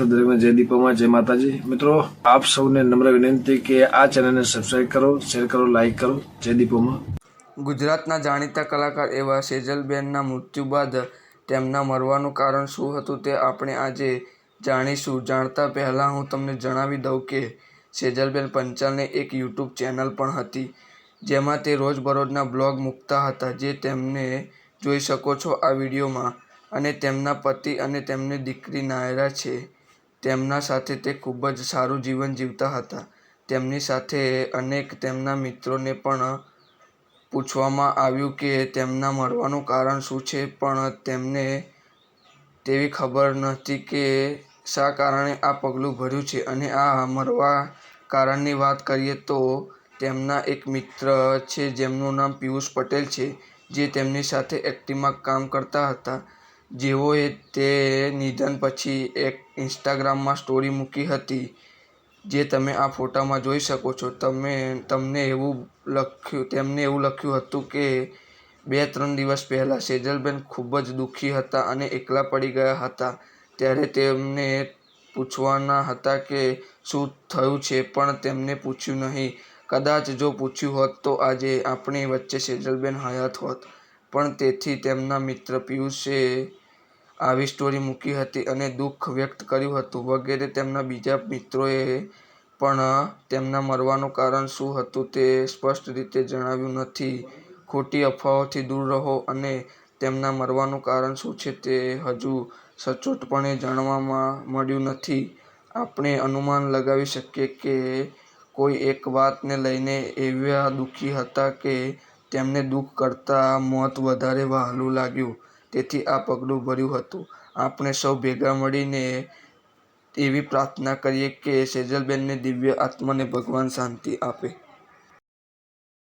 દરેકને જય દીપોમાં જય માતાજી। મિત્રો આપ સૌને નમ્ર વિનંતી કે આ ચેનલને સબસ્ક્રાઇબ કરો, શેર કરો, લાઇક કરો। જય દીપોમાં। ગુજરાતના જાણીતા કલાકાર એવા સેજલબેનના મૃત્યુ બાદ તેમના મરવાનું કારણ શું હતું તે આપણે આજે જાણીશું। જાણતા પહેલાં હું તમને જણાવી દઉં કે સેજલબેન પંચાલને એક યુટ્યુબ ચેનલ પણ હતી જેમાં તે રોજબરોજના બ્લોગ મૂકતા હતા, જે તમે જોઈ શકો છો આ વિડીયોમાં। અને તેમના પતિ અને તેમની દીકરી નાયરા છે, તેમના સાથે તે ખૂબ જ સારું જીવન જીવતા હતા। તેમની સાથે અનેક તેમના મિત્રોને પણ પૂછવામાં આવ્યું કે તેમના મરવાનું કારણ શું છે, પણ તેમને તેવી ખબર નહોતી કે શા કારણે આ પગલું ભર્યું છે। અને આ મરવા કારણની વાત કરીએ તો તેમના એક મિત્ર છે જેમનું નામ પિયુષ પટેલ છે, જે તેમની સાથે એક્ટિંગમાં કામ કરતા હતા, જેઓએ તે નિધન પછી એક ઇન્સ્ટાગ્રામમાં સ્ટોરી મૂકી હતી, જે તમે આ ફોટામાં જોઈ શકો છો। તેમને એવું લખ્યું હતું કે 2-3 દિવસ પહેલાં સેજલબેન ખૂબ જ દુઃખી હતા અને એકલા પડી ગયા હતા, ત્યારે તેમને પૂછવાના હતા કે શું થયું છે, પણ તેમને પૂછ્યું નહીં। કદાચ જો પૂછ્યું હોત તો આજે આપણી વચ્ચે સેજલબેન હયાત હોત, પણ તેથી તેમના મિત્ર પિયુષે આવી સ્ટોરી મૂકી હતી અને દુઃખ વ્યક્ત કર્યું હતું વગેરે। તેમના બીજા મિત્રોએ પણ તેમના મરવાનું કારણ શું હતું તે સ્પષ્ટ રીતે જણાવ્યું નથી। ખોટી અફવાઓથી દૂર રહો અને તેમના મરવાનું કારણ શું છે તે હજુ સચોટપણે જાણવા મળ્યું નથી। આપણે અનુમાન લગાવી શકીએ કે કોઈ એક વાતને લઈને એવા દુઃખી હતા કે તેમને દુઃખ કરતાં મોત વધારે વહાલું લાગ્યું, તેથી આ પગલું ભર્યું હતું। આપણે સૌ ભેગા મળીને એવી પ્રાર્થના કરીએ કે સેજલબેનની દિવ્ય આત્માને ભગવાન શાંતિ આપે।